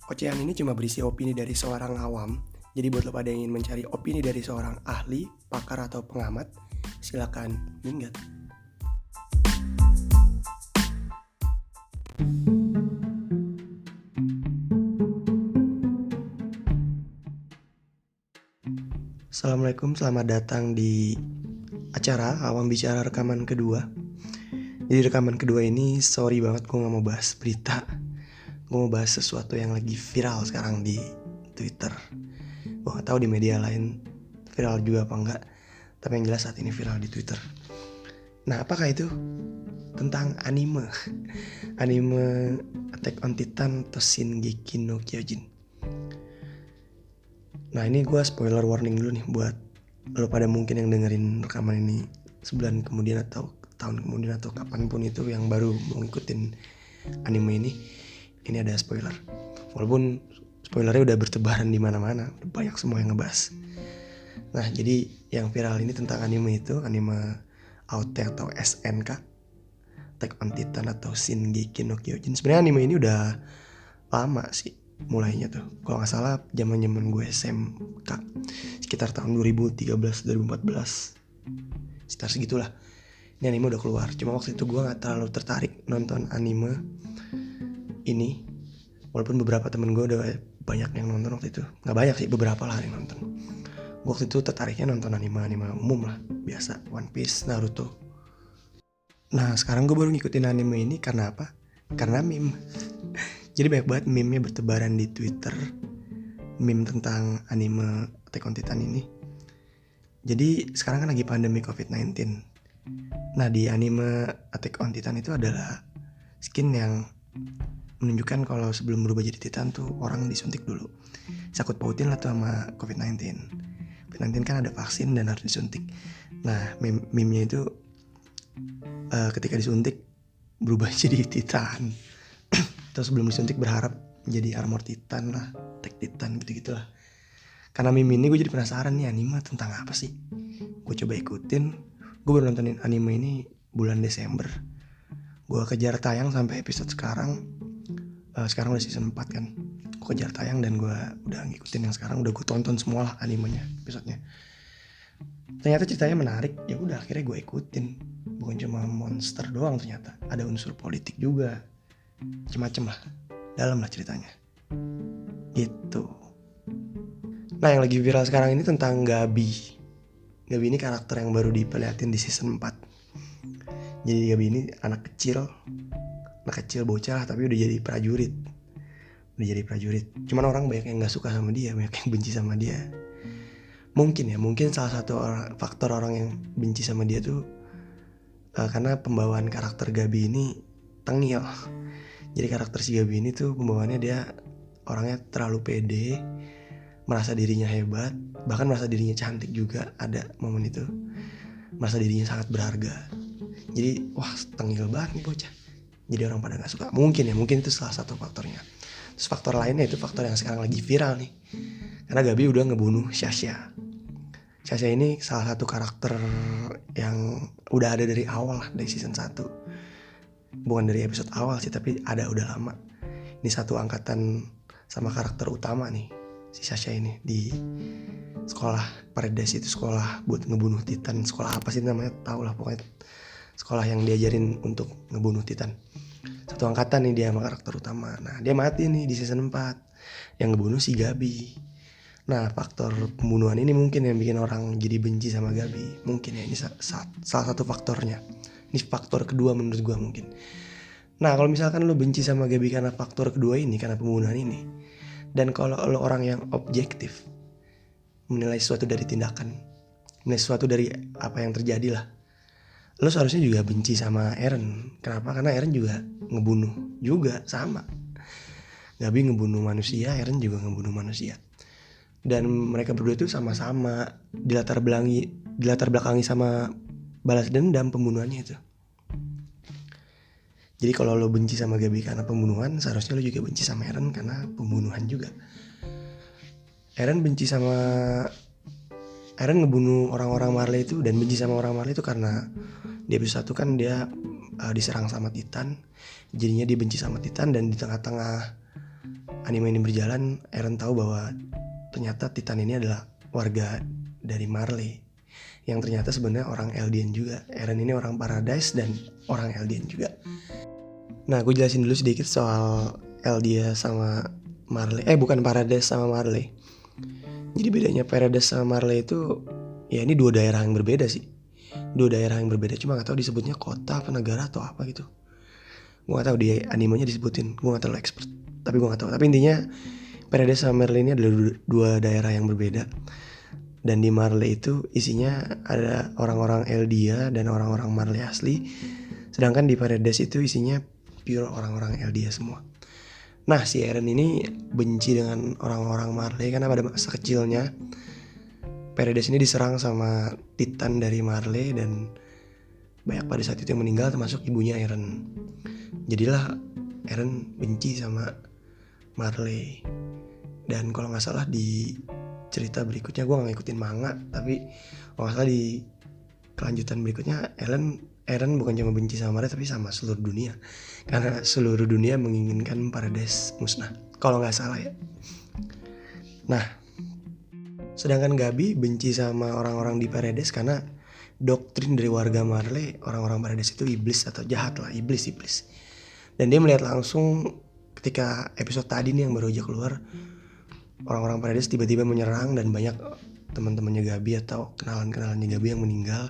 Ocehan ini cuma berisi opini dari seorang awam. Jadi buat lo pada yang ingin mencari opini dari seorang ahli, pakar atau pengamat, silakan minggat. Assalamualaikum, selamat datang di acara Awam Bicara rekaman kedua. Jadi rekaman kedua ini sorry banget gue gak mau bahas berita. Gue mau bahas sesuatu yang lagi viral sekarang di Twitter. Gue gak tahu di media lain viral juga apa enggak, tapi yang jelas saat ini viral di Twitter. Nah, apakah itu? Tentang anime Attack on Titan atau Shingeki no Kyojin. Nah, ini gue spoiler warning dulu nih buat lo pada mungkin yang dengerin rekaman ini sebulan kemudian atau tahun kemudian atau kapanpun itu yang baru mau ngikutin anime ini. Ini ada spoiler. Walaupun spoilernya udah bertebaran di mana-mana, udah banyak semua yang ngebahas. Nah, jadi yang viral ini tentang anime itu, anime AOT atau SNK, Attack on Titan atau Shingeki no Kyojin. Sebenarnya anime ini udah lama sih mulainya tuh. Kalau nggak salah zaman-zaman gue SMK, sekitar tahun 2013-2014, sekitar segitulah. Ini anime udah keluar. Cuma waktu itu gue nggak terlalu tertarik nonton anime ini. Walaupun beberapa temen gue udah banyak yang nonton waktu itu. Nggak banyak sih, beberapa lah yang nonton. Gue waktu itu tertariknya nonton anime umum lah, biasa, One Piece, Naruto. Nah, sekarang gue baru ngikutin anime ini karena apa? Karena meme. Jadi banyak banget meme-nya bertebaran di Twitter, meme tentang anime Attack on Titan ini. Jadi sekarang kan lagi pandemi COVID-19. Nah, di anime Attack on Titan itu adalah skin yang menunjukkan kalau sebelum berubah jadi Titan tuh orang disuntik dulu. Sakut pautin lah tuh sama COVID-19. COVID-19 kan ada vaksin dan harus disuntik. Nah, meme-nya itu ketika disuntik berubah jadi Titan. Terus sebelum disuntik berharap jadi armor Titan lah, tag Titan gitu-gitu lah. Karena meme ini gue jadi penasaran nih, anime tentang apa sih. Gue coba ikutin. Gue baru nontonin anime ini bulan Desember. Gue kejar tayang sampai episode sekarang. Sekarang udah season 4 kan. Gue kejar tayang dan gue udah ngikutin yang sekarang. Udah gue tonton semua lah animenya, episodenya. Ternyata ceritanya menarik. Ya udah akhirnya gue ikutin. Bukan cuma monster doang ternyata. Ada unsur politik juga. Macem-macem lah, dalam lah ceritanya gitu. Nah, yang lagi viral sekarang ini tentang Gabi. Gabi ini karakter yang baru diperlihatin di season 4. Jadi Gabi ini anak kecil bocah lah, tapi udah jadi prajurit. Cuman orang banyak yang gak suka sama dia, banyak yang benci sama dia. Mungkin salah satu faktor orang yang benci sama dia tuh karena pembawaan karakter Gabi ini tengil. Jadi karakter si Gabi ini tuh pembawaannya dia orangnya terlalu pede, merasa dirinya hebat, bahkan merasa dirinya cantik juga, ada momen itu. Merasa dirinya sangat berharga. Jadi wah, tengil banget nih bocah. Jadi orang pada gak suka. Mungkin itu salah satu faktornya. Terus faktor lainnya itu faktor yang sekarang lagi viral nih. Karena Gabi udah ngebunuh Sasha. Sasha ini salah satu karakter yang udah ada dari awal lah, dari season 1. Bukan dari episode awal sih, tapi ada udah lama. Ini satu angkatan sama karakter utama nih, si Sasha ini di sekolah Paredes, itu sekolah buat ngebunuh Titan. Sekolah apa sih namanya, tau lah pokoknya. Sekolah yang diajarin untuk ngebunuh Titan. Satu angkatan nih dia sama karakter utama. Nah, dia mati nih di season 4. Yang ngebunuh si Gabi. Nah, faktor pembunuhan ini mungkin yang bikin orang jadi benci sama Gabi. Mungkin ya, ini salah satu faktornya. Ini faktor kedua menurut gue mungkin. Nah, kalau misalkan lo benci sama Gabi karena faktor kedua ini, karena pembunuhan ini, dan kalau lo orang yang objektif menilai sesuatu dari tindakan, menilai sesuatu dari apa yang terjadi lah, lo seharusnya juga benci sama Eren. Kenapa? Karena Eren juga ngebunuh juga, sama. Gabi ngebunuh manusia, Eren juga ngebunuh manusia. Dan mereka berdua itu sama-sama dilatar belakangi sama balas dendam pembunuhannya itu. Jadi kalau lo benci sama Gabi karena pembunuhan, seharusnya lo juga benci sama Eren karena pembunuhan juga. Eren ngebunuh orang-orang Marley itu, dan benci sama orang Marley itu karena di episode 1 kan dia diserang sama Titan. Jadinya dia benci sama Titan, dan di tengah-tengah anime ini berjalan, Eren tahu bahwa ternyata Titan ini adalah warga dari Marley, yang ternyata sebenarnya orang Eldian juga. Eren ini orang Paradise dan orang Eldian juga. Nah, gue jelasin dulu sedikit soal Eldia sama Marley. Bukan Paradise sama Marley. Jadi bedanya Paradise sama Marley itu, ya ini dua daerah yang berbeda sih. Dua daerah yang berbeda, cuma gak tahu disebutnya kota apa negara atau apa gitu. Gue gak tahu di animenya disebutin, gue gak terlalu expert. Tapi gue gak tahu. Tapi intinya Paradise sama Marley ini adalah dua daerah yang berbeda. Dan di Marley itu isinya ada orang-orang Eldia dan orang-orang Marley asli. Sedangkan di Paradise itu isinya pure orang-orang Eldia semua. Nah, si Eren ini benci dengan orang-orang Marley karena pada masa kecilnya Paradise ini diserang sama Titan dari Marley dan banyak pada saat itu yang meninggal termasuk ibunya Eren. Jadilah Eren benci sama Marley. Dan kalau gak salah di cerita berikutnya, gue gak ngikutin manga, tapi kalau gak salah di kelanjutan berikutnya Eren bukan cuma benci sama Marley tapi sama seluruh dunia. Karena seluruh dunia menginginkan Paradise musnah, kalau gak salah ya. Nah, sedangkan Gabi benci sama orang-orang di Paradise karena doktrin dari warga Marley, orang-orang Paradise itu iblis atau jahat lah, iblis. Dan dia melihat langsung ketika episode tadi nih yang baru aja keluar, orang-orang Paradise tiba-tiba menyerang dan banyak teman-temannya Gabi atau kenalan-kenalannya Gabi yang meninggal.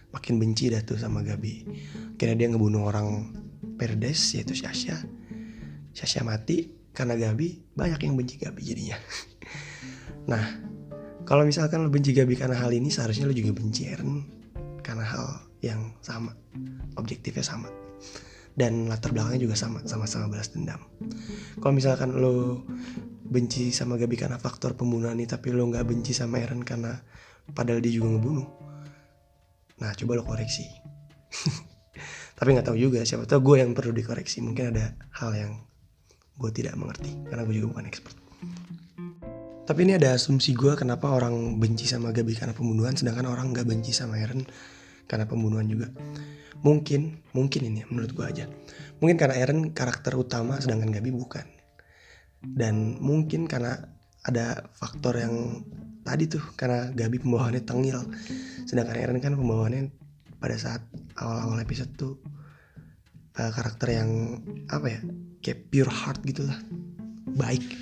Makin benci dah tuh sama Gabi. Akhirnya dia ngebunuh orang Paradise yaitu Sasha. Sasha mati karena Gabi, banyak yang benci Gabi jadinya. Nah, kalau misalkan lo benci Gabi karena hal ini, seharusnya lo juga benci Eren karena hal yang sama, objektifnya sama, dan latar belakangnya juga sama-sama balas dendam. Kalau misalkan lo benci sama Gabi karena faktor pembunuhan ini, tapi lo gak benci sama Eren karena padahal dia juga ngebunuh, nah coba lo koreksi. Tapi gak tahu juga, siapa tahu gue yang perlu dikoreksi. Mungkin ada hal yang gue tidak mengerti karena gue juga bukan expert. Tapi ini ada asumsi gue kenapa orang benci sama Gabi karena pembunuhan, sedangkan orang gak benci sama Eren karena pembunuhan juga. Mungkin ini menurut gue aja, mungkin karena Eren karakter utama sedangkan Gabi bukan. Dan mungkin karena ada faktor yang tadi tuh, karena Gabi pembawaannya tengil, sedangkan Eren kan pembawaannya pada saat awal-awal episode tuh karakter yang apa ya, kayak pure heart gitu lah,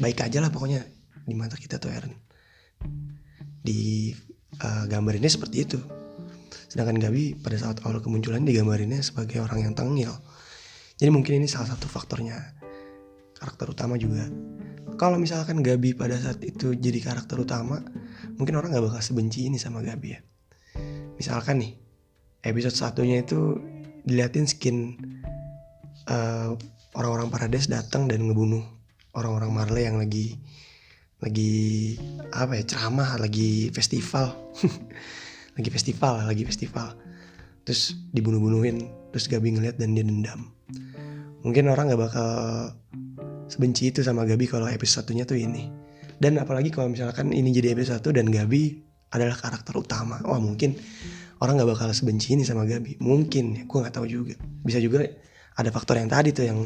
baik aja lah pokoknya di mata kita tuh Eren. Di gambarinnya seperti itu. Sedangkan Gabi pada saat awal kemunculan digambarinnya sebagai orang yang tengil. Jadi mungkin ini salah satu faktornya. Karakter utama juga. Kalau misalkan Gabi pada saat itu jadi karakter utama, mungkin orang gak bakal sebenci ini sama Gabi ya. Misalkan nih, episode satunya itu diliatin skin orang-orang Paradise datang dan ngebunuh orang-orang Marley yang lagi apa ya, ceramah, lagi festival. lagi festival terus dibunuh-bunuhin, terus Gabi ngeliat dan dia dendam. Mungkin orang gak bakal sebenci itu sama Gabi kalau episode satunya tuh ini. Dan apalagi kalau misalkan ini jadi episode 1 dan Gabi adalah karakter utama, wah mungkin orang gak bakal sebenci ini sama Gabi. Mungkin ya, gue gak tahu juga. Bisa juga ada faktor yang tadi tuh yang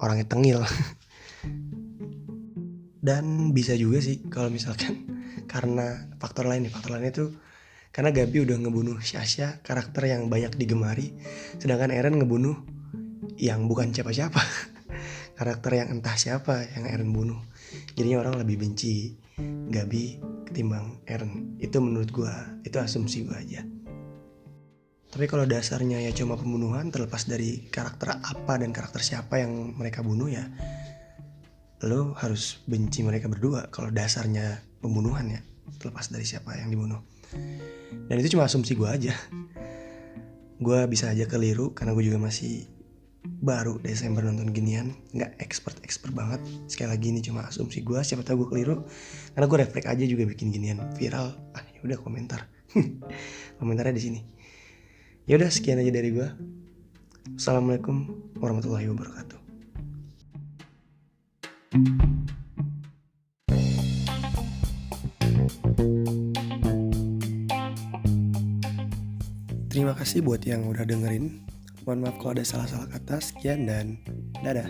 orangnya tengil. Dan bisa juga sih kalau misalkan karena faktor lainnya tuh karena Gabi udah ngebunuh Sasha, karakter yang banyak digemari, sedangkan Eren ngebunuh yang bukan siapa-siapa. Karakter yang entah siapa yang Eren bunuh. Jadinya orang lebih benci Gabi ketimbang Eren. Itu menurut gue, itu asumsi gue aja. Tapi kalau dasarnya ya cuma pembunuhan, terlepas dari karakter apa dan karakter siapa yang mereka bunuh, ya lo harus benci mereka berdua kalau dasarnya pembunuhan ya, terlepas dari siapa yang dibunuh. Dan itu cuma asumsi gue aja. Gue bisa aja keliru karena gue juga masih baru Desember nonton ginian, nggak expert banget. Sekali lagi ini cuma asumsi gue, siapa tahu gue keliru. Karena gue refleks aja juga bikin ginian viral. Ya udah komentar. Komentarnya di sini. Ya udah sekian aja dari gue. Assalamualaikum warahmatullahi wabarakatuh. Terima kasih buat yang udah dengerin. Mohon maaf kalau ada salah-salah kata. Sekian dan dadah.